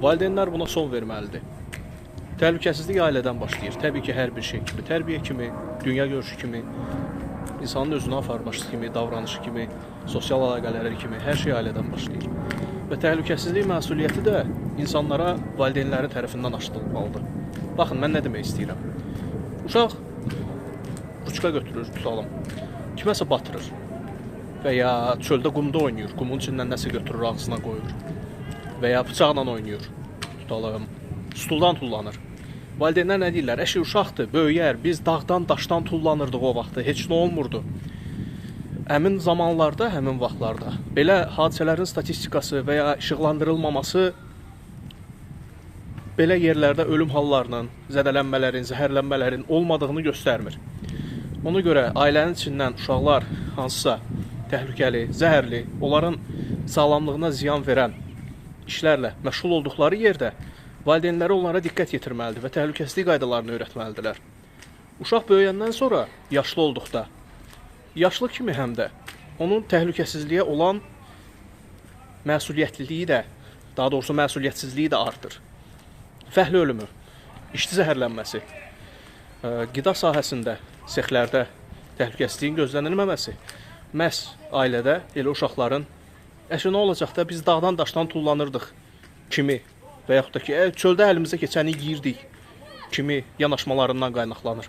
Valideynlər buna son verməlidir. Təhlükəsizlik ailədən başlayır. Təbii ki, hər bir şey kimi, tərbiyə kimi, dünya görüşü kimi, insanın özünə aparması kimi, davranışı kimi, sosial əlaqələri kimi hər şey ailədən başlayır. Və təhlükəsizlik məsuliyyəti də insanlara valideynlərin tərəfindən aşdırılmalıdır. Baxın, mən nə demək istəyirəm? Uşaq ruçka götürür, tutalım, kiməsə batırır və ya çöldə qumda oynayır, qumun içindən nəsə götürür, ağzına qoyur və ya bıçaqla oynayır, tutalım, stuldan tullanır. Valideynlər nə deyirlər? Əşi, uşaqdır, böyüyər, biz dağdan, daşdan tullanırdıq o vaxtda, heç nə olmurdu. Həmin zamanlarda, həmin vaxtlarda belə hadisələrin statistikası və ya işıqlandırılmaması belə yerlərdə ölüm hallarının, zədələnmələrin, zəhərlənmələrin olmadığını göstərmir. Ona görə ailənin içindən uşaqlar hansısa təhlükəli, zəhərli, onların sağlamlığına ziyan verən işlərlə məşğul olduqları yerdə valideynləri onlara diqqət yetirməlidir və təhlükəsizlik qaydalarını öyrətməlidirlər. Uşaq böyüyəndən sonra, yaşlı olduqda, yaşlı kimi həm də onun təhlükəsizliyə olan məsuliyyətliliyi də, daha doğrusu məsuliyyətsizliyi də artır. Fəhli ölümü, işçi zəhərlənməsi, qida sahəsində, sexlərdə təhlükəsizliyin gözlənilməməsi məhz ailədə elə uşaqların əşi nə olacaq da biz dağdan daşdan tullanırdıq kimi və yaxud da ki çöldə əlimizə keçəni yeyirdik kimi yanaşmalarından qaynaqlanır.